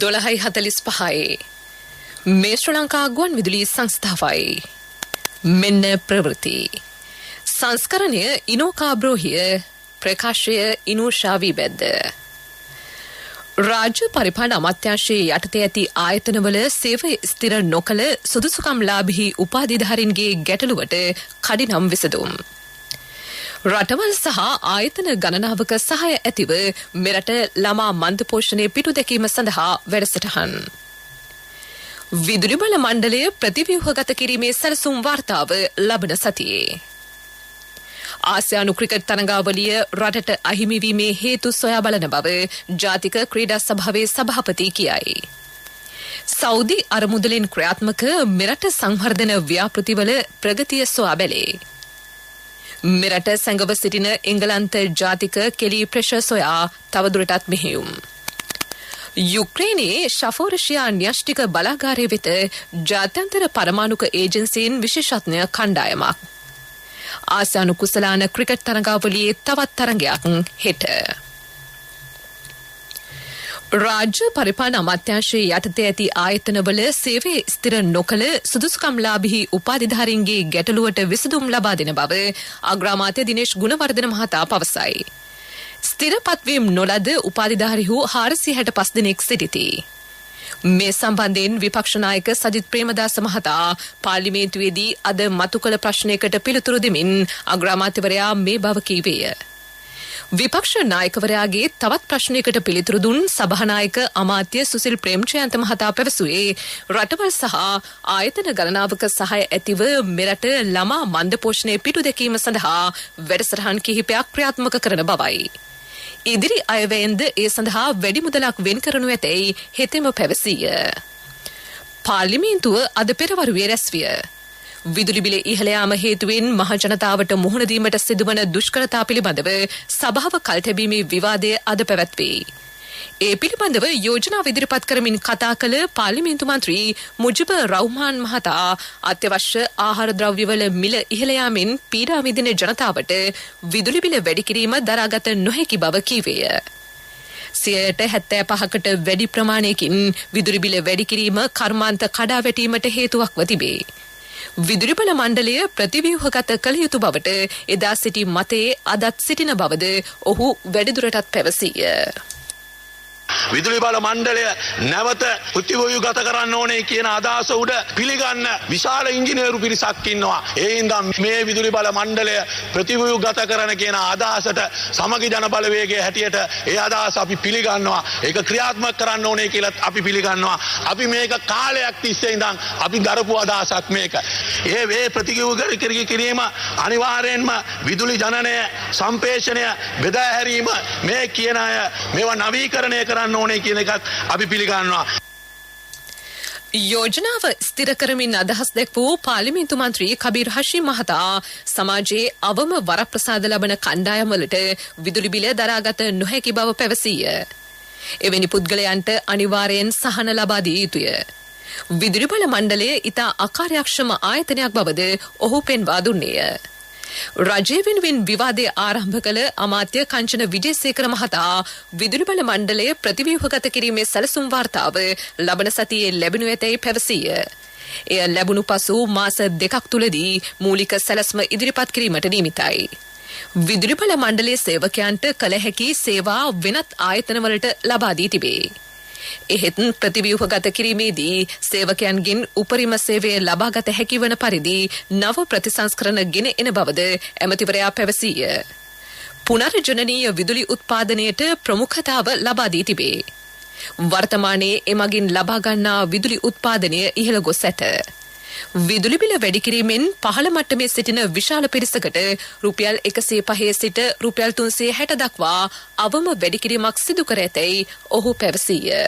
12:45 මේ ශ්‍රී ලංකා ගුවන් විදුලි සංස්ථාවයි. මෙන්න ප්‍රවෘත්ති. සංස්කරණය ඉනෝකාබ්‍රෝහිය ප්‍රකාශය ඉනෝෂාවී බෙද්ද. රාජ්‍ය පරිපාලන අමාත්‍යාංශයේ යටතේ ඇති ආයතනවල සේවය ස්ථිර නොකළ සුදුසුකම්ලාභී උපාධිධාරීන්ගේ ගැටලුවට කඩිනම් විසඳුම්. රටවල් සහ ආයතන ගණනාවක සහාය ඇතිව මෙරට ළමා මන්ද පෝෂණය පිටු දැකීම සඳහා වැඩසටහන්. විදුලි බල මණ්ඩලය ප්‍රතිව්‍යුහගත කිරීමේ සැලසුම් වාර්තාව ලබන සතියේ. ආසියානු ක්‍රිකට් තරඟාවලිය රටට අහිමිවීමේ හේතු සොයා බලන බව ජාතික ක්‍රීඩා සභාවේ සභාපති කියයි. සෞදි අරමුදලෙන් ක්‍රියාත්මක මෙරට සංවර්ධන ව්‍යාපෘතිවල ප්‍රගතිය සොයා බැලේ. මෙරට සැඟව සිටින එංගලන්ත ජාතික කෙලි ප්‍රෙෂර් සොයා තවදුරටත් මෙහෙයුම්. යුක්‍රේනයේ ශෆෝරෂියා න්‍යෂ්ටික බලාගාරය වෙත ජාත්‍යන්තර පරමාණුක ඒජන්සියෙන් විශේෂඥ කණ්ඩායමක්. ආසියානු කුසලාන ක්‍රිකට් තරඟාවලියේ තවත් තරඟයක් හෙට. රාජ්‍ය පරිපාලන අමාත්‍යාංශයේ යටතේ ඇති ආයතනවල සේවය ස්ථිර නොකළ සුදුසුකම්ලාභී උපාධිධාරීන්ගේ ගැටලුවට විසඳුම් ලබා දෙන බව අග්‍රාමාත්‍ය දිනේෂ් ගුණවර්ධන මහතා පවසයි. ස්ථිරපත්වීම් නොලද උපාධිධාරීහු 465 දෙනෙක් සිටිති. මේ සම්බන්ධයෙන් විපක්ෂ නායක සජිත් ප්‍රේමදාස මහතා පාර්ලිමේන්තුවේදී අද මතු කළ ප්‍රශ්නයකට පිළිතුරු දෙමින් අග්‍රාමාත්‍යවරයා මේ බව කීවේය. විපක්ෂ නායකවරයාගේ තවත් ප්‍රශ්නයකට පිළිතුරු දුන් සභානායක අමාත්‍ය සුසිල් ප්‍රේමචන්ද්‍ර මහතා පැවසුවේ රටවල් සහ ආයතන ගණනාවක සහාය ඇතිව මෙරට ළමා මන්ද පෝෂණය පිටු දැකීම සඳහා වැඩසටහන් කිහිපයක් ක්‍රියාත්මක කරන බවයි. ඉදිරි අයවැයෙන්ද ඒ සඳහා වැඩි මුදලක් වෙන් කරනු ඇතැයි හෙතෙම පැවසීය. පාර්ලිමේන්තුව අද පෙරවරුවේ රැස්විය. විදුලි බිල ඉහළ යාම හේතුවෙන් මහ ජනතාවට මුහුණ දීමට සිදුවන දුෂ්කරතා පිළිබඳව සභාව කල්තැබීමේ විවාදය අද පැවැත්වේ. ඒ පිළිබඳව යෝජනා ඉදිරිපත් කරමින් කතා කළ පාර්ලිමේන්තු මන්ත්‍රී මුජිබ රහ්මාන් මහතා අත්‍යවශ්‍ය ආහාර ද්‍රව්‍යවල මිල ඉහළ යාමෙන් පීඩා විඳින ජනතාවට විදුලි බිල වැඩි කිරීම දරාගත නොහැකි බව කීවේය. 75%කට වැඩි ප්‍රමාණයකින් විදුලි බිල වැඩි කිරීම කර්මාන්ත කඩා වැටීමට හේතුවක්ව තිබේ. විදුලි බල මණ්ඩලය ප්‍රතිව්‍යුහගත කළ යුතු බවට එදා සිටි මතයේ අදත් සිටින බවද ඔහු වැඩිදුරටත් පැවසීය. විදුලි බල මණ්ඩලය නැවත ප්‍රතිව්‍යුහගත කරන්න ඕනේ කියන අදහස උඩ පිළිගන්න විශාල ඉංජිනේරු පිරිසක් ඉන්නවා. ඒ හින්දා මේ විදුලි බල මණ්ඩලය ප්‍රතිව්‍යුහගත කරන කියන අදහසට සමගි ජන බලවේගයේ හැටියට ඒ අදහස අපි පිළිගන්නවා. ඒක ක්‍රියාත්මක කරන්න ඕනේ කියලා අපි පිළිගන්නවා. අපි මේක කාලයක් තිස්සේ ඉඳන් අපි දරපු අදහසක් මේක. ඒ ප්‍රතිව්‍යුහගත කිරීම අනිවාර්යයෙන්ම විදුලි ජනනය සම්ප්‍රේෂණය බෙදා හැරීම මේ කියන අය මේවා නවීකරණය කරන්න ඕනේ කියන එකත් අපි පිළිගන්නවා. යෝජනාව ස්ථිර කරමින් අදහස් දැක්වූ පාර්ලිමේන්තු මන්ත්‍රී කබීර් හෂීම් මහතා සමාජයේ අවම වරප්‍රසාද ලබන කණ්ඩායම් වලට විදුලි බිල දරාගත නොහැකි බව පැවසීය. එවැනි පුද්ගලයන්ට අනිවාර්යෙන් සහන ලබා දිය යුතුය. විදුලි බල මණ්ඩලය ඉතා අකාර්යක්ෂම ආයතනයක් බවද ඔහු පෙන්වා දුන්නේය. රජය වෙනුවෙන් විවාදය ආරම්භ කළ අමාත්‍ය කංචන විජේසේකර මහතා විදුලි බල මණ්ඩලය ප්‍රතිව්‍යුහගත කිරීමේ සැලසුම් වාර්තාව ලබන සතියේ ලැබෙනු ඇතැයි පැවසීය. එය ලැබුණු පසු මාස 2ක් තුලදී මූලික සැලැස්ම ඉදිරිපත් කිරීමට නියමිතයි. විදුලි බල මණ්ඩලයේ සේවකයන්ට කළ හැකි සේවා වෙනත් ආයතනවලට ලබා දී තිබේ. එහෙත් ප්‍රතිව්‍යුහගත කිරීමේදී සේවකයන්ගෙන් උපරිම සේවය ලබාගත හැකි වන පරිදි නව ප්‍රතිසංස්කරණ ගෙන එන බවද ඇමතිවරයා පැවසීය. පුනර්ජනනීය විදුලි උත්පාදනයට ප්‍රමුඛතාව ලබා දී තිබේ. වර්තමානයේ එමගින් ලබා ගන්නා විදුලි උත්පාදනය ඉහළ ගොස් ඇත. විදුලි බිල වැඩි කිරීමෙන් පහළ මට්ටමේ සිටින විශාල පිරිසකට රුපියල් 105 සිට රුපියල් 360 දක්වා අවම වැඩි කිරීමක් සිදු කර ඇතැයි ඔහු පැවසීය.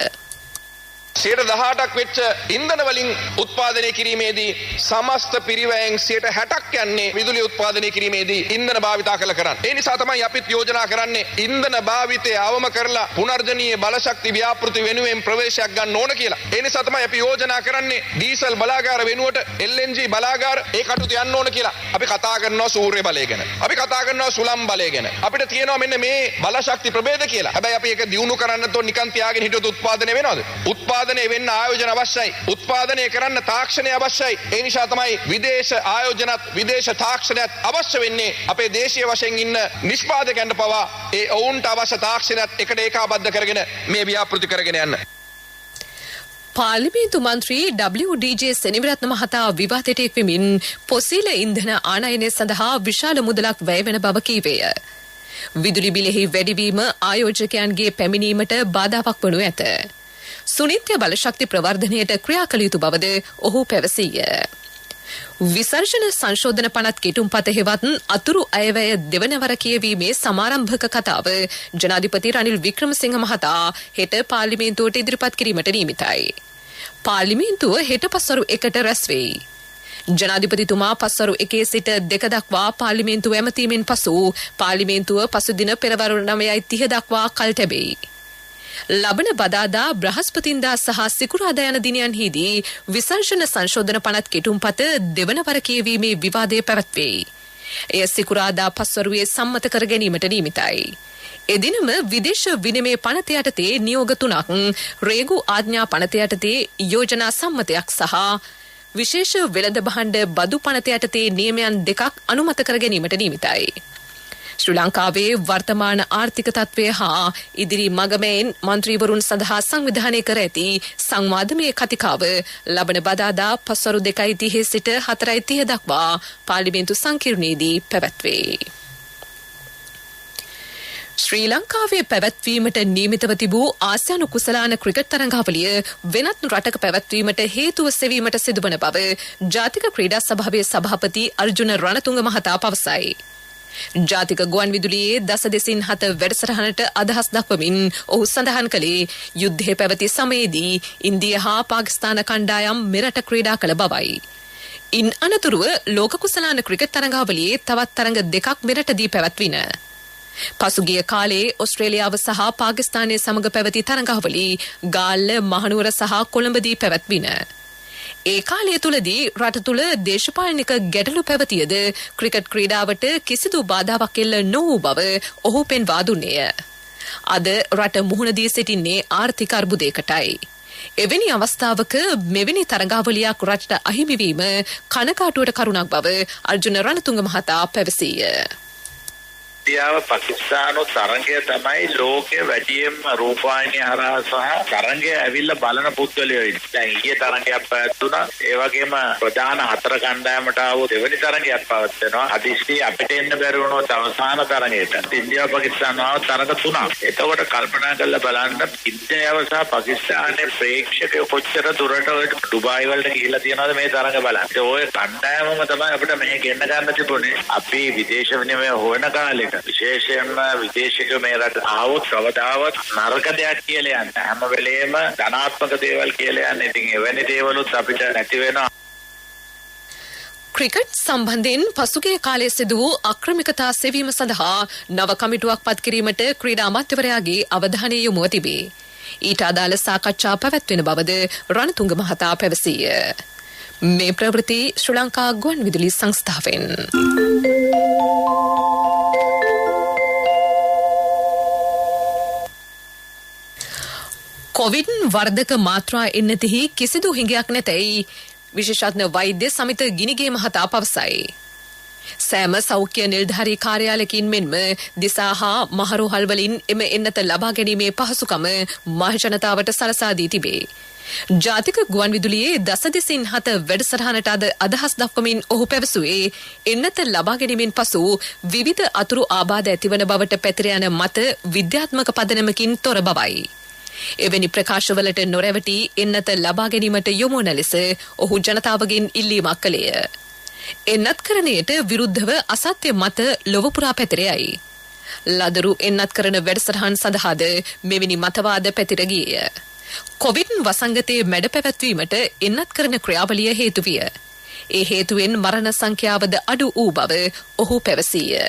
18ක් වෙච්ච ඉන්ධන වලින් උත්පාදනය කිරීමේදී සමස්ත පිරිවැයෙන් 60ක් යන්නේ විදුලිය උත්පාදනය කිරීමේදී ඉන්ධන භාවිතා කළ කරන්නේ. ඒ නිසා තමයි අපිත් යෝජනා කරන්නේ ඉන්ධන භාවිතය අවම කරලා පුනර්ජනීය බලශක්ති ව්‍යාපෘති වෙනුවෙන් ප්‍රවේශයක් ගන්න ඕන කියලා. ඒ නිසා තමයි අපි යෝජනා කරන්නේ ඩීසල් බලාගාර වෙනුවට LNG බලාගාර ඒ කටයුතු යන්න ඕන කියලා. අපි කතා කරනවා සූර්ය බලය ගැන. අපි කතා කරනවා සුළං බලය ගැන. අපිට තියෙනවා මෙන්න මේ බලශක්ති ප්‍රභේද කියලා. හැබැයි අපි ඒක දියුණු කරන්න තෝ නිකන් තියාගෙන හිටියොත් උත්පාදනය වෙනවද? උත්පාදනය වෙන්න ආයෝජන අවශ්‍යයි. උත්පාදනය කරන්න තාක්ෂණය අවශ්‍යයි. ඒ නිසා තමයි විදේශ ආයෝජනත් විදේශ තාක්ෂණයත් අවශ්‍ය වෙන්නේ. අපේ දේශීය වශයෙන් ඉන්න නිෂ්පාදකයන්ට පවා ඒ ඔවුන්ට අවශ්‍ය තාක්ෂණයත් එකට ඒකාබද්ධ කරගෙන මේ ව්‍යාපෘති කරගෙන යන්න. පාර්ලිමේන්තු මන්ත්‍රී WDJ සෙනවිරත්න මහතා විවාදයට එක්වෙමින් පොසීල ඉන්ධන ආනයනය සඳහා විශාල මුදලක් වැය වෙන බව කීවේය. විදුලි බිලෙහි වැඩිවීම ආයෝජකයන්ගේ පැමිණීමට බාධාවක් වනු ඇත. සුනිත්‍ය බලශක්ති ප්‍රවර්ධනයට ක්‍රියා කළ යුතු බවද ඔහු පැවසීය. විසර්ජන සංශෝධන පනත් කෙටුම්පත හෙවත් අතුරු අයවැය දෙවනවර කියවීමේ සමාරම්භක කතාව ජනාධිපති රනිල් වික්‍රමසිංහ මහතා හෙට පාර්ලිමේන්තුවට ඉදිරිපත් කිරීමට නියමිතයි. පාර්ලිමේන්තුව හෙට පස්වරු 1ට රැස් වෙයි. ජනාධිපතිතුමා පස්වරු 1 සිට 2 දක්වා පාර්ලිමේන්තුව ඇමතීමෙන් පසු පාර්ලිමේන්තුව පසුදින පෙරවරු 9:30 දක්වා කල් තැබෙයි. ලබන බදාදා බ්‍රහස්පතින්දා සහ සිකුරාදා යන දිනයන්හිදී විසර්ජන සංශෝධන පනත් කෙටුම්පත දෙවනවර කියවීමේ විවාදය පැවැත්වෙයි. එය සිකුරාදා පස්වරුවේ සම්මත කර ගැනීමට නියමිතයි. එදිනම විදේශ විනිමය පනත යටතේ නියෝග 3ක්, රේගු ආඥා පනත යටතේ යෝජනා සම්මතයක් සහ විශේෂ වෙළඳ භාණ්ඩ බදු පනත යටතේ නියමයන් 2ක් අනුමත කර ගැනීමට නියමිතයි. ශ්‍රී ලංකාවේ වර්තමාන ආර්ථික තත්ත්වය හා ඉදිරි මගමෙන් මන්ත්‍රීවරුන් සඳහා සංවිධානය කර ඇති සංවාදමය කතිකාව ලබන බදාදා පස්වරු 2:30 සිට 4:30 දක්වා පාර්ලිමේන්තු සංකීර්ණයේදී පැවැත්වේ. ශ්‍රී ලංකාවේ පැවැත්වීමට නියමිතව තිබූ ආසියානු කුසලාන ක්‍රිකට් තරඟාවලිය වෙනත් රටක පැවැත්වීමට හේතුව සෙවීමට සිදුවන බව ජාතික ක්‍රීඩා සභාවේ සභාපති අර්ජුන රණතුංග මහතා පවසයි. ජාතික ගුවන් විදුලියේ 10.7 වැඩසටහනට අදහස් දක්වමින් ඔහු සඳහන් කළේ යුද්ධය පැවති සමයේදී ඉන්දිය හා පාකිස්තාන කණ්ඩායම් මෙරට ක්‍රීඩා කළ බවයි. ඉන් අනතුරුව ලෝක කුසලාන ක්‍රිකට් තරඟාවලියේ තවත් තරඟ 2ක් මෙරටදී පැවැත්වින. පසුගිය කාලයේ ඔස්ට්‍රේලියාව සහ පාකිස්තානයේ සමග පැවති තරඟාවලි ගාල්ල, මහනුවර සහ කොළඹදී පැවැත්වින. ඒ කාලය තුලදී රට තුල දේශපාලනික ගැටලු පැවතියද ක්‍රිකට් ක්‍රීඩාවට කිසිදු බාධාවක් එල්ල නොවූ බව ඔහු පෙන්වා දුන්නේය. අද රට මුහුණ දී සිටින්නේ ආර්ථික අර්බුදයකටයි. එවැනි අවස්ථාවක මෙවැනි තරඟාවලියක් රටට අහිමි වීම කනකාටුවට කරුණක් බව අර්ජුන රණතුංග මහතා පැවසීය. ඉන්දියාව පාකිස්තානෝ තරඟය තමයි ලෝකයේ වැඩිම රූපවාහිනිය හරහා සහ තරඟය ඇවිල්ලා බලන පුද්ගලයෝ ඉන්නේ. දැන් ඊයේ තරඟයක් පැවැත්ුණා. ඒ වගේම ප්‍රධාන 4 කණ්ඩායමට ආව දෙවෙනි තරඟයක් පවත්වනවා. අදිස්ටි අපිට එන්න බැරි වුණොත් අවසාන තරඟයට. ඉන්දියාව පාකිස්තාන ආව තරඟ 3ක්. එතකොට කල්පනා කරලා බලන්න ඉන්දියාව සහ පාකිස්තානයේ ප්‍රේක්ෂකයෝ කොච්චර දුරට ඩුබායි වලට ගිහිල්ලා තියෙනවද මේ තරඟ බලන්න. ඒ ඔය කණ්ඩායමම තමයි අපිට මෙහෙ ගෙන්න ගන්න තිබුණේ. අපි විදේශ විනිමය හොයන කාලේ විශේෂයෙන්ම විදේශික මේ රට ආවොත් කවදාවත් නරක දෙයක් කියලා යන්නේ. හැම වෙලේම ධනාත්මක දේවල් කියලා යන්නේ. ඉතින් එවැනි දේවලුත් අපිට නැති වෙනවා. ක්‍රිකට් සම්බන්ධයෙන් පසුගිය කාලයේ සිදු වූ අක්‍රමිකතා සෙවීම සඳහා නව කමිටුවක් පත් කිරීමට ක්‍රීඩා අමාත්‍යවරයාගේ අවධානය යොමුව තිබේ. ඊට අදාළ සාකච්ඡා පැවැත්වෙන බවද රණතුංග මහතා පැවසීය. මේ ප්‍රවෘත්ති ශ්‍රී ලංකා ගුවන් විදුලි සංස්ථාවෙන්. කොවිඩ් වර්ධක මාත්‍රා එන්නතෙහි කිසිදු හිඟයක් නැතැයි විශේෂඥ වෛද්‍ය සමිත ගිනිගේ මහතා පවසයි. සෑම සෞඛ්‍ය නිලධාරී කාර්යාලයකින් මෙන්ම දිසා හා මහරෝහල් වලින් එම එන්නත ලබා ගැනීමේ පහසුකම මහ ජනතාවට සලසා දී තිබේ. ජාතික ගුවන් විදුලියේ 10.7 වැඩසටහනට අදහස් දක්වමින් ඔහු පැවසුවේ එන්නත ලබා ගැනීමෙන් පසු විවිධ අතුරු ආබාධ ඇතිවන බවට පැතිර යන මත විද්‍යාත්මක පදනමකින් තොර බවයි. එවැනි ප්‍රකාශවලට නොරැවටි එන්නත ලබා ගැනීමට යොමු වන ලෙස ඔහු ජනතාවගෙන් ඉල්ලීමක් කළේය. එන්නත්කරණයට විරුද්ධව අසත්‍ය මත ලොව පුරා පැතිරෙයි. ලදරු එන්නත් කරන වැඩසටහන් සඳහාද මෙවැනි මතවාද පැතිර ගියේය. කොවිඩ් වසංගතයේ මැඩ පැවැත්වීමට එන්නත් කරන ක්‍රියාවලිය හේතු විය. ඒ හේතුවෙන් මරණ සංඛ්‍යාවද අඩු වූ බව ඔහු පැවසීය.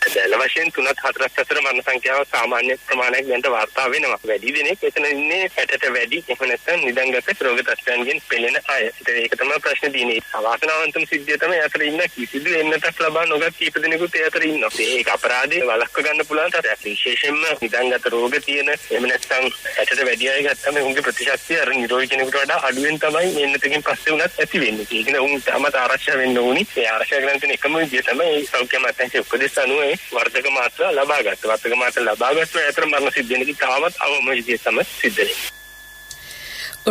දැල වශයෙන් 3-4ක් අතර මරණ සංඛ්‍යාව සාමාන්‍ය ප්‍රමාණයක් දැන් වාර්තා වෙනවා. වැඩි දෙනෙක් එතන ඉන්නේ පැටට වැඩි එහෙම නැත්නම් නිදන්ගත රෝග තත්ත්වයන්ගෙන් පෙළෙන අය. ඒක තමයි ප්‍රශ්නේ තියෙන්නේ. අවාසනාවන්තම සිද්ධිය තමයි අතර ඉන්න කිසිදු එන්නතක් ලබා නොගත් කීප දෙනෙකුත් ඒ අතර ඉන්නවා. ඒක අපරාධේ වළක්ව ගන්න පුළුවන් තරයක්. විශේෂයෙන්ම නිදන්ගත රෝග තියෙන එහෙම නැත්නම් පැටට වැඩි අය ගත්තම උන්ගේ ප්‍රතිශතය අර නිරෝගී කෙනෙකුට වඩා අඩුවෙන් තමයි එන්නතකින් පස්සේ උනත් ඇති වෙන්නේ. ඒක නේ උන් තමත ආරක්ෂා වෙන්න ඕනි. ඒ ආරක්ෂා කරන තියෙන එකම විදිය තමයි සෞඛ්‍ය අමාත්‍යාංශයේ උපදෙස් අනුව වර්ධක මාත්‍ර ලබාගත්ත. වර්ධක මාත්‍ර ලබාගත්ත අතර මරණ සිද්ධ වෙනකි තාමත් අවම විදිය තමයි සිද්ධ වෙන්නේ.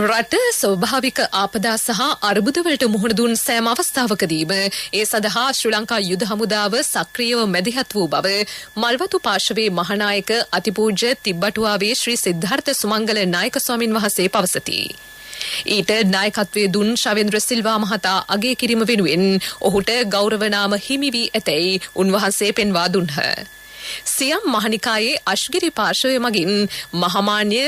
රට ස්වභාවික ආපදා සහ අර්බුදවලට මුහුණ දුන් සෑම අවස්ථාවකදීම ඒ සඳහා ශ්‍රී ලංකා යුද හමුදාව සක්‍රියව මැදිහත් වූ බව මල්වතු පාර්ශවයේ මහානායක අතිපූජ්‍ය තිබ්බටුවාවේ ශ්‍රී සිද්ධාර්ථ සුමංගල නායක ස්වාමින් වහන්සේ පවසති. ඊට නායකත්වයේ දුන් ශවේන්ද්‍ර සිල්වා මහතා අගය කිරීම වෙනුවෙන් ඔහුට ගෞරව නාම හිමි වී ඇතැයි උන්වහන්සේ පෙන්වා දුන්හ. සියම් මහනිකායේ අශ්ගිරි පාර්ශවය මගින් මහාමාන්‍ය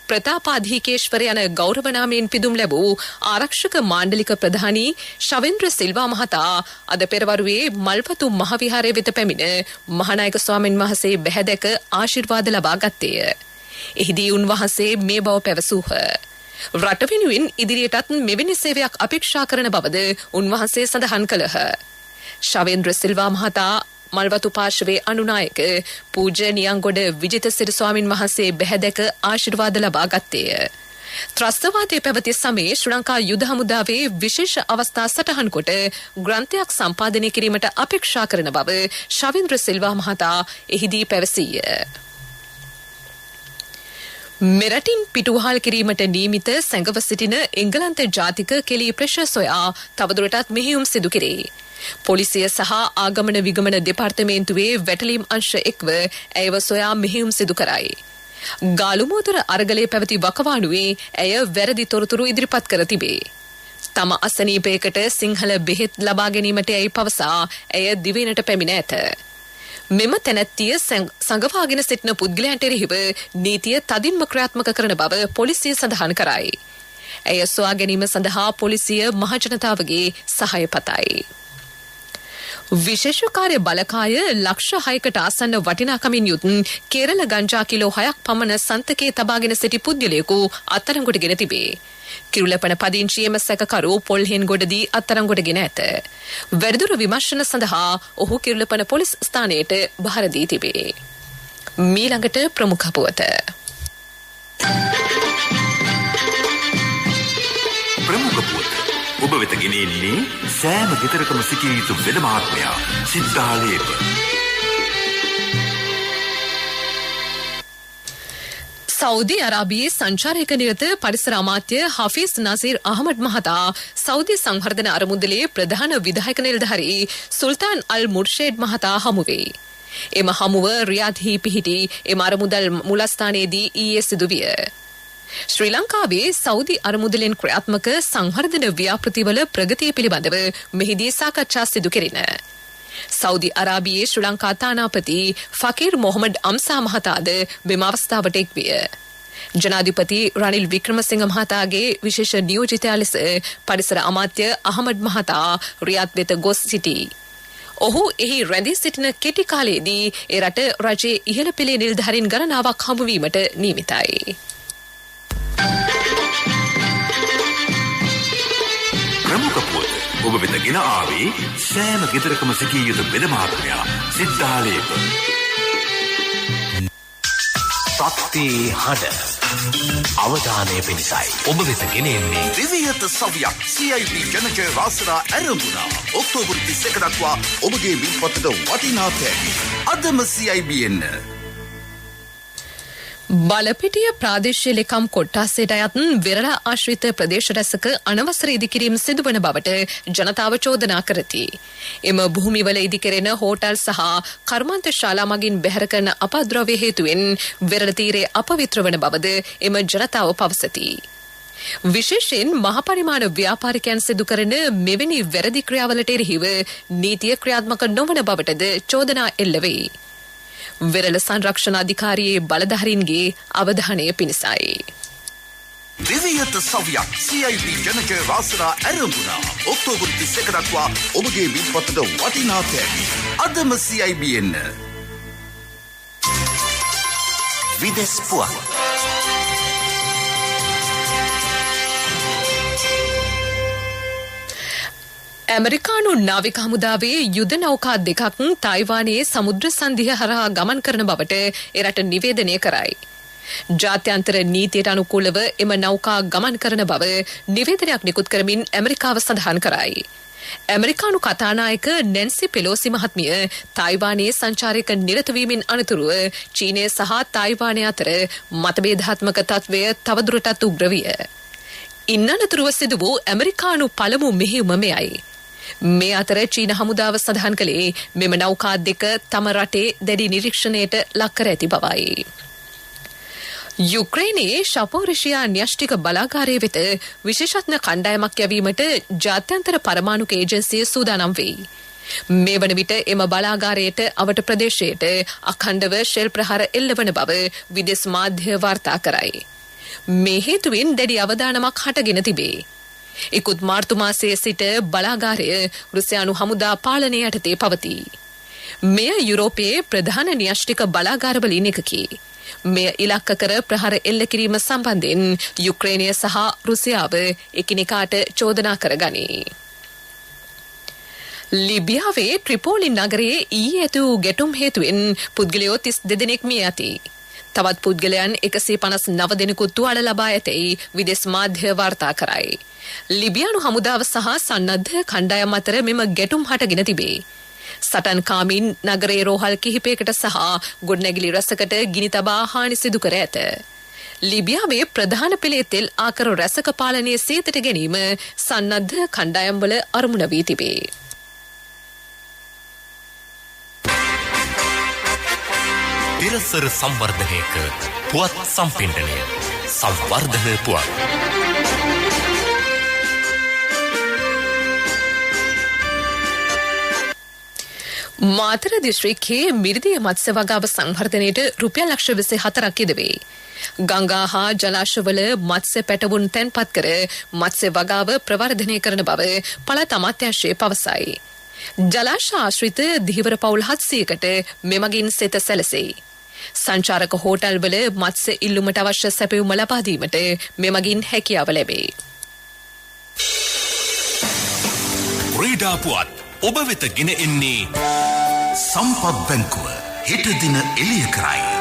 ප්‍රතාපාධිකේශ්වර යන ගෞරව නාමයෙන් පිදුම් ලැබූ ආරක්ෂක මාණ්ඩලික ප්‍රධානී ශවේන්ද්‍ර සිල්වා මහතා අද පෙරවරුවේ මල්පතු මහවිහාරයේ වෙත පැමිණ මහානායක ස්වාමින් වහන්සේ බැහැදැක ආශිර්වාද ලබා ගත්තේය. එහිදී උන්වහන්සේ මේ බව පැවසූහ. රට වෙනුවෙන් ඉදිරියටත් මෙවැනි සේවයක් අපේක්ෂා කරන බවද උන්වහන්සේ සඳහන් කළහ. ශවේන්ද්‍ර සිල්වා මහතා මල්වතු පාර්ශවයේ අනුනායක පූජ්‍ය නියංගොඩ විජිතසිරි ස්වාමින් වහන්සේ බැහැදැක ආශිර්වාද ලබා ගත්තේය. ත්‍රස්තවාදයේ පැවති සමයේ ශ්‍රී ලංකා යුද හමුදාවේ විශේෂ අවස්ථා සටහන් කොට ග්‍රන්ථයක් සම්පාදනය කිරීමට අපේක්ෂා කරන බව ශවේන්ද්‍ර සිල්වා මහතා එහිදී පැවසීය. මෙරටින් පිටුවහල් කිරීමට නියමිත සැඟව සිටින එංගලන්ත ජාතික කෙලී ප්‍රෙෂර් සොයා තවදුරටත් මෙහෙයුම් සිදු කෙරේ. පොලිසිය සහ ආගමන විගමන දෙපාර්තමේන්තුවේ වැටලීම් අංශ එක්ව ඇයව සොයා මෙහෙයුම් සිදු කරයි. ගාලුමෝදර අරගලයේ පැවති වකවානුවේ ඇය වැරදි තොරතුරු ඉදිරිපත් කර තිබේ. තම අසනීපයකට සිංහල බෙහෙත් ලබා ගැනීමට ඇයි පවසා ඇය දිවයිනට පැමිණ ඇත. මෙම තැනැත්තිය සඟවාගෙන සිටින පුද්ගලයන්ට එරෙහිව නීතිය තදින්ම ක්‍රියාත්මක කරන බව පොලිසිය සඳහන් කරයි. ඇය සොයා ගැනීම සඳහා පොලිසිය මහජනතාවගේ සහාය පතයි. විශේෂ කාර්ය බලකාය ලක්ෂ 6කට ආසන්න වටිනාකමින් යුත් කේරළ ගංජා කිලෝ 6ක් පමණ සන්තකේ තබාගෙන සිටි පුද්ගලයෙකු අත්අඩංගුවටගෙන තිබේ. කිරුළපන පදිංචියේම සැකකරු පොල්හෙන්ගොඩදී අත්අඩංගුවටගෙන ඇත. වැඩිදුර විමර්ශන සඳහා ඔහු කිරුළපන පොලිස් ස්ථානයට බහර දී තිබේ. මීළඟට ප්‍රමුඛ පුවත. ප්‍රමුඛ පුවත ඔබ වෙත ගෙනෙන්නේ සෑම ගෙදරකම සිටිය යුතු වෙද මහත්මයා සිද්ධාලේප. සෞදි අරාබියේ සංචාරයක නිරත පරිසර අමාත්‍ය හෆීස් නසීර් අහමඩ් මහතා සෞදි සංවර්ධන අරමුදලේ ප්‍රධාන විධායක නිලධාරී සුල්තාන් අල් මුර්ෂේඩ් මහතා හමු වේ. එම හමුව රියාද්හි පිහිටි එම අරමුදල් මුලස්ථානයේදී ඊයේ සිදුවිය. ශ්‍රී ලංකාවේ සෞදි අරමුදලෙන් ක්‍රියාත්මක සංවර්ධන ව්‍යාපෘතිවල ප්‍රගතිය පිළිබඳව මෙහිදී සාකච්ඡා සිදු කෙරින. සෞදි අරාබියේ ශ්‍රී ලංකා තානාපති ෆකීර් මොහමඩ් අම්සා මහතාද මෙම අවස්ථාවට එක් විය. ජනාධිපති රනිල් වික්‍රමසිංහ මහතාගේ විශේෂ නියෝජිතයා ලෙස පරිසර අමාත්‍ය අහමඩ් මහතා රියාද් වෙත ගොස් සිටී. ඔහු එහි රැඳී සිටින කෙටි කාලයේදී ඒ රට රජයේ ඉහළ පෙළේ නිලධාරීන් ගණනාවක් හමුවීමට නියමිතයි. ප්‍රමුඛ පුවත ඔබ වෙත ගෙන ආවේ සෑම ගෙදරකම සිටිය යුතු වෙද මහත්මයා සිද්ධාලේප. සත්‍යයේ හඬ අවධානය පිණිසයි ඔබ වෙත ගෙනෙන්නේ දෙවියත සවියක් CIB ජනජය වාසනා ඇරඹුණා. ඔක්තෝබර් 31 දක්වා ඔබගේ විල්පතට වටිනා තෑගි. අදම CIB එන්න. බලපිටිය ප්‍රාදේශීය ලේකම් කොට්ටාසයට අයත් වෙරළ ආශ්‍රිත ප්‍රදේශ රැසක අනවසර ඉදිකිරීම සිදුවන බවට ජනතාව චෝදනා කරති. එම භූමිවල ඉදිකෙරෙන හෝටල් සහ කර්මාන්ත ශාලා මගින් බැහැර කරන අපද්‍රව්‍ය හේතුවෙන් වෙරළ තීරයේ අපවිත්‍ර වන බවද එම ජනතාව පවසති. විශේෂයෙන් මහ පරිමාණ ව්‍යාපාරිකයන් සිදු කරන මෙවැනි වැරදි ක්‍රියාවලට එරෙහිව නීතිය ක්‍රියාත්මක නොවන බවටද චෝදනා එල්ල වේ. වෙරළ සංරක්ෂණ අධිකාරියේ බලධාරීන්ගේ අවධානය පිණිසයි. දෙවියට සවියක් CIB ජනජය වාසනා ඇරඹුණා. ඔක්තෝබර් 31 දක්වා ඔබගේ විල්පතට වටිනා තෑගි. අදම CIB එන්න. විදෙස් පුවත්. ඇමරිකානු නාවික හමුදාවේ යුද නෞකා දෙකක් තායිවානයේ සමුද්‍ර සංධිය හරහා ගමන් කරන බවට එරට නිවේදනය කරයි. ජාත්‍යන්තර නීතියට අනුකූලව එම නෞකා ගමන් කරන බව නිවේදනයක් නිකුත් කරමින් ඇමරිකාව සඳහන් කරයි. ඇමරිකානු කතානායක නැන්සි පෙලෝසි මහත්මිය තායිවානයේ සංචාරයක නිරතවීමෙන් අනතුරුව චීනය සහ තායිවානය අතර මතභේදාත්මක තත්ත්වය තවදුරටත් උග්‍ර විය. ඉන් අනතුරුව සිදු වූ ඇමරිකානු පළමු මෙහෙයුම මෙයයි. මේ අතර චීන හමුදාව සඳහන් කළේ මෙම නෞකා දෙක තම රටේ දැඩි නිරීක්ෂණයට ලක් කර ඇති බවයි. යුක්‍රේනයේ ශපෝරිෂියා න්‍යෂ්ටික බලාගාරය වෙත විශේෂඥ කණ්ඩායමක් යැවීමට ජාත්‍යන්තර පරමාණුක ඒජන්සිය සූදානම් වෙයි. මේ වන විට එම බලාගාරයට අවට ප්‍රදේශයට අඛණ්ඩව ෂෙල් ප්‍රහාර එල්ලවන බව විදෙස් මාධ්‍ය වාර්තා කරයි. මේ හේතුවෙන් දැඩි අවධානමක් හටගෙන තිබේ. ඉකුත් මාර්තු මාසයේ සිට බලාගාරය රුසියානු හමුදා පාලනය යටතේ පවතී. මෙය යුරෝපයේ ප්‍රධාන න්‍යෂ්ටික බලාගාරවලින් එකකි. මෙය ඉලක්ක කර ප්‍රහාර එල්ල කිරීම සම්බන්ධයෙන් යුක්‍රේනය සහ රුසියාව එකිනෙකාට චෝදනා කරගනී. ලිබියාවේ ට්‍රිපෝලි නගරයේ ඊයේ ඇති වූ ගැටුම් හේතුවෙන් පුද්ගලයෝ 32 දෙනෙක් මිය ඇති. තවත් පුද්ගලයන් 159 දෙනෙකු තුවාල ලබා ඇතැයි විදෙස් මාධ්‍ය වාර්තා කරයි. ලිබියානු හමුදාව සහ සන්නද්ධ කණ්ඩායම් අතර මෙම ගැටුම් හටගෙන තිබේ. සටන්කාමින් නගරයේ රෝහල් කිහිපයකට සහ ගොඩනැගිලි රැසකට ගිනි තබා හානි සිදු කර ඇත. ලිබියාවේ ප්‍රධාන පෙළේ තෙල් ආකර රැසක පාලනයේ සේතට ගැනීම සන්නද්ධ කණ්ඩායම්වල අරමුණ වී තිබේ. පිරසර සංවර්ධනයක පුවත් සම්පින්ඩනය සංවර්ධන පුවත්. මාතර දිස්ත්‍රික්කයේ මිරිදිය මත්ස්‍ය වගාව සංවර්ධනයට රුපියල් ලක්ෂ 24ක් යෙදවේ. ගංගා හා ජලාශවල මත්ස්‍ය පැටවුන් තැන්පත් කර මත්ස්‍ය වගාව ප්‍රවර්ධනය කරන බව පළාත් අමාත්‍යාංශය පවසයි. ජලාශ ආශ්‍රිත දිහිවර පවුල් 700කට මෙමගින් සෙත සැලසෙයි. සංචාරක හෝටල්වල මත්ස්‍ය ඉල්ලුමට අවශ්‍ය සැපයුම ලබා දීමට මෙමගින් හැකියාව ලැබේ. ක්‍රීඩා පුවත් ඔබ වෙත ගෙන එන්නේ සම්පත් බැංකුව හෙට දින එළිය කරයි.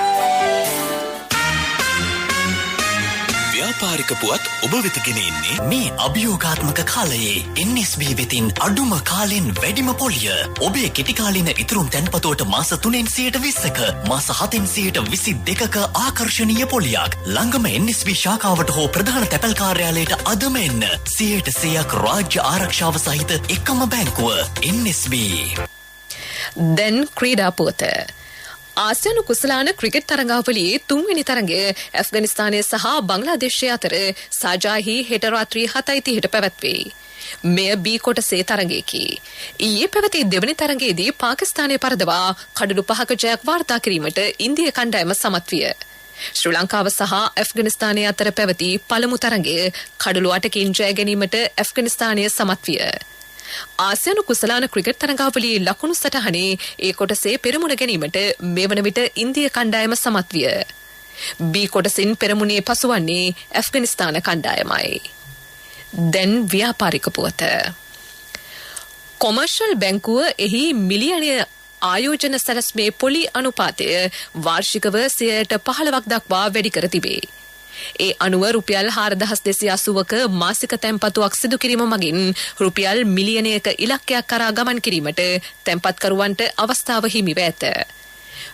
ව්‍යාපාරික පුවත් ඔබ වෙත ගෙන එන්නේ මේ අභියෝගාත්මක කාලයේ NSB වෙතින් අඩුම කාලෙන් වැඩිම පොලිය. ඔබේ කෙටිකාලීන ඉතුරුම් තැන්පතුවට මාස 3න් 20%ක මාස 7න් 22%ක ආකර්ශනීය පොලියක්. ළඟම NSB ශාඛාවට හෝ ප්‍රධාන තැපැල් කාර්යාලයට අදම එන්න. 100%ක් රාජ්‍ය ආරක්ෂාව සහිත එකම බැංකුව NSB. දැන් ක්‍රීඩා පුවත. ආසියානු කුසලාන ක්‍රිකට් තරඟාවලියේ 3වෙනි තරඟය ඇෆ්ගනිස්තානය සහ බංග්ලාදේශය අතර සාජාහි හෙට රාත්‍රී 7:30ට පැවැත්වේ. මෙය B කොටසේ තරඟයකි. ඊයේ පැවති දෙවැනි තරඟයේදී පාකිස්තානය පරදවා කඩලු 5ක ජයක් වාර්තා කිරීමට ඉන්දිය කණ්ඩායම සමත් විය. ශ්‍රී ලංකාව සහ ඇෆ්ගනිස්තානය අතර පැවති පළමු තරඟය කඩලු 8කින් ජය ගැනීමට ඇෆ්ගනිස්තානය සමත් විය. ආසියානු කුසලාන ක්‍රිකට් තරඟාවලියේ ලකුණු සටහනේ ඒ කොටසේ පෙරමුණ ගැනීමට මේ වන විට ඉන්දිය කණ්ඩායම සමත් විය. B කොටසින් පෙරමුණේ පසුවන්නේ ඇෆ්ගනිස්තාන කණ්ඩායමයි. දැන් ව්‍යාපාරික පුවත. කොමර්ෂල් බැංකුව එහි මිලියනය ආයෝජන සැලැස්මේ පොලි අනුපාතය වාර්ෂිකව 15% දක්වා වැඩි කර තිබේ. ඒ අනුව රුපියල් 4280ක මාසික තැන්පතුවක් සිදු කිරීම මගින් රුපියල් මිලියනයක ඉලක්කයක් කරා ගමන් කිරීමට තැන්පත්කරුවන්ට අවස්ථාව හිමිව ඇත.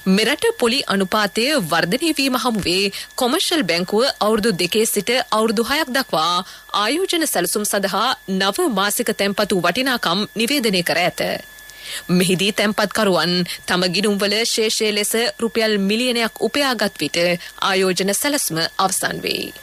මෙරට පොලි අනුපාතය වර්ධනය වීම හමුවේ කොමර්ෂල් බැංකුව අවුරුදු 2 සිට අවුරුදු 6ක් දක්වා ආයෝජන සැලසුම් සඳහා නව මාසික තැන්පතු වටිනාකම් නිවේදනය කර ඇත. මෙහිදී තැන්පත්කරුවන් තම ගිණුම්වල ශේෂය ලෙස රුපියල් මිලියනයක් උපයාගත් විට ආයෝජන සැලැස්ම අවසන් වේ.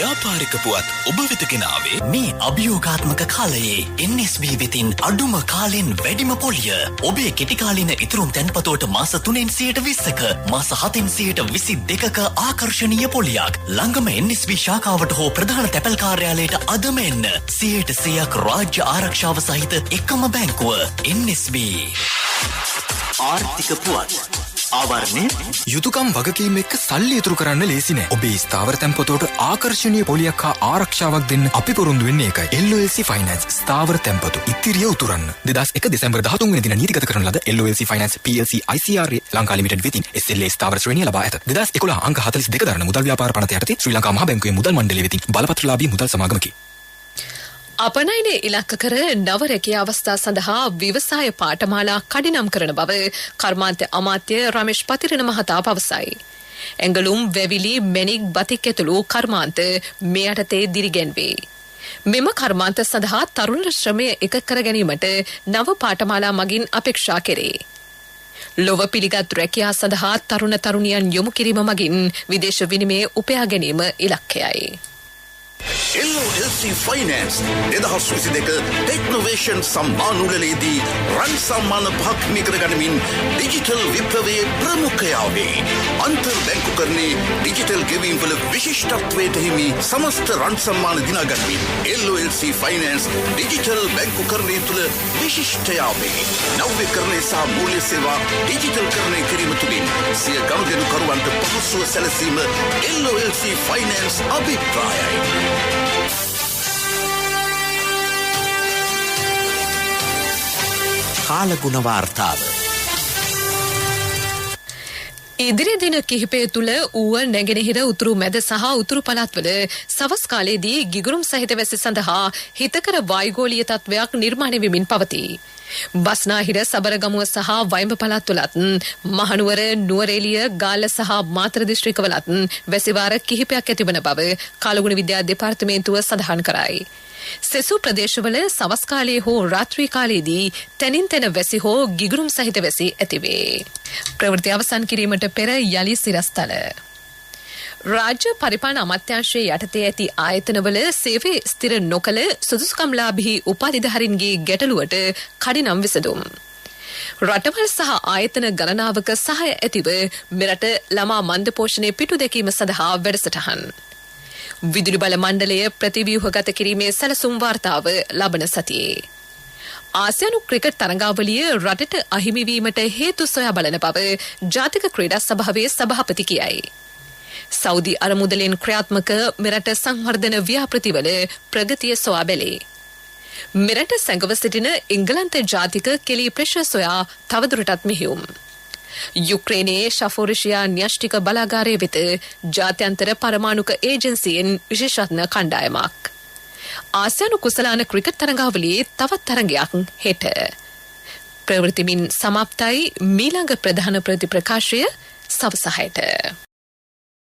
ව්‍යාපාරික පුවත් ඔබ වෙත ගෙනාවේ මේ අභියෝගාත්මක කාලයේ NSB වෙතින් අඩුම කාලෙන් වැඩිම පොලිය. ඔබේ කෙටි කාලින ඉතුරුම් තැන්පතෝට මාස 3න් 20%ක මාස 7න් 22%ක ආකර්ශනීය පොලියක්. ළඟම NSB ශාඛාවට හෝ ප්‍රධාන තැපැල් කාර්යාලයට අදම එන්න. 100% රාජ්‍ය ආරක්ෂාව සහිත එකම බැංකුව NSB. ආර්ථික පුවත් ආවරණය යුතුයකම් වගකීම් එක්ක සල්ලි ඉතුරු කරන්න ලේසි නෑ. ඔබේ ස්ථාවර තැන්පතෝට ආකර්ශනීය පොලියක් හා ආරක්ෂාවක් දෙන්න අපි පොරොන්දු වෙන්නේ ඒකයි. LOLC Finance ස්ථාවර තැන්පතු ඉතිරිය උතුරන්න. 2001 දෙසැම්බර් 13 වෙනි දින නීතිගත කරන ලද LOLC Finance PLC ICRA Lanka limited වෙතින් SLA ස්ථාවර ශ්‍රේණිය ලබා ඇත. 2011 අංක 42 දරන මුදල් ව්‍යාපාර පනත යටතේ ශ්‍රී ලංකා මහා බැංකුවේ මුදල් මණ්ඩලය වෙතින් බලපත්‍රලාභී මුදල් සමාගමකි. අපනයන ඉලක්ක කර නව රැකියා අවස්ථා සඳහා ව්‍යවසාය පාඨමාලා කඩිනම් කරන බව කර්මාන්ත අමාත්‍ය රමේෂ් පතිරණ මහතා පවසයි. ඇඟලුම් වැවිලි මැණික් බතික් ඇතුළු කර්මාන්ත මේ යටතේ දිරිගැන්වේ. මෙම කර්මාන්ත සඳහා තරුණ ශ්‍රමය එක කර ගැනීමට නව පාඨමාලා මගින් අපේක්ෂා කෙරේ. ලොව පිළිගත් රැකියා සඳහා තරුණ තරුණියන් යොමු කිරීම මගින් විදේශ විනිමය උපයා ගැනීම ඉලක්කයයි. LOLC Finance 2022 ටෙක්නොවේෂන් සම්මානුලේදී රන් සම්මාන පහක් නිකර ගනිමින් ඩිජිටල් විප්ලවයේ ප්‍රමුඛයාවේ අන්තර් බැංකුකරණයේ ඩිජිටල් ගෙවීම් වල විශිෂ්ටත්වයට හිමි සමස්ත රන් සම්මාන දිනා ගනිමින් LOLC Finance ඩිජිටල් බැංකුකරණය තුළ විශිෂ්ටයාවේ නවීකරණය සහ මූල්‍ය සේවා ඩිජිටල් කරණය කිරීම තුළින් සිය ගනුදෙනුකරුවන්ට පහසුව සැලසීම LOLC Finance අභිප්‍රායයි. කාලගුණ වාර්තාව ඉදිරි දින කිහිපය තුළ ඌව නැගෙනහිර උතුරු මැද සහ උතුරු පළාත්වල සවස් කාලයේදී ගිගුරුම් සහිත වැසි සඳහා හිතකර වායුගෝලීය තත්වයක් නිර්මාණය වෙමින් පවතී. බස්නාහිර සබරගමුව සහ වයඹ පළාත්වලත් මහනුවර නුවරඑළිය ගාල්ල සහ මාතර දිස්ත්‍රික්කවලත් වැසිවාර කිහිපයක් ඇතිවන බව කාලගුණ විද්‍යා දෙපාර්තමේන්තුව සඳහන් කරයි. සෙසු ප්‍රදේශවල සවස් කාලයේ හෝ රාත්‍රී කාලයේදී තැනින් තැන වැසි හෝ ගිගුරුම් සහිත වැසි ඇතිවේ. ප්‍රවෘත්ති අවසන් කිරීමට පෙර යලි සිරස්තල. රාජ්‍ය පරිපාලන අමාත්‍යාංශයේ යටතේ ඇති ආයතනවල සේවය ස්ථිර නොකළ සුදුසුකම්ලාභී උපාධිධාරීන්ගේ ගැටලුවට කඩිනම් විසඳුම්. රටවල් සහ ආයතන ගණනාවක සහාය ඇතිව මෙරට ළමා මන්ද පෝෂණය පිටු දැකීම සඳහා වැඩසටහන්. විදුලි බල මණ්ඩලය ප්‍රතිව්‍යුහගත කිරීමේ සැලසුම් වාර්තාව ලබන සතියේ. ආසියානු ක්‍රිකට් තරඟාවලිය රටට අහිමි වීමට හේතු සොයා බලන බව ජාතික ක්‍රීඩා සභාවේ සභාපති කියයි. සෞදි අරමුදලෙන් ක්‍රියාත්මක මෙරට සංවර්ධන ව්‍යාපෘතිවල ප්‍රගතිය සොයා බැලේ. මෙරට සැඟව සිටින එංගලන්ත ජාතික කෙලි ප්‍රෙෂර් සොයා තවදුරටත් මෙහෙයුම්. යුක්‍රේනයේ ශෆෝරිෂියා න්‍යෂ්ටික බලාගාරය වෙත ජාත්‍යන්තර පරමාණුක ඒජන්සියෙන් විශේෂඥ කණ්ඩායමක්. ආසියානු කුසලාන ක්‍රිකට් තරඟාවලියේ තවත් තරඟයක් හෙට. ප්‍රවෘත්තිමින් සමාප්තයි මීළඟ ප්‍රධාන ප්‍රතිප්‍රකාශය සවස 6ට.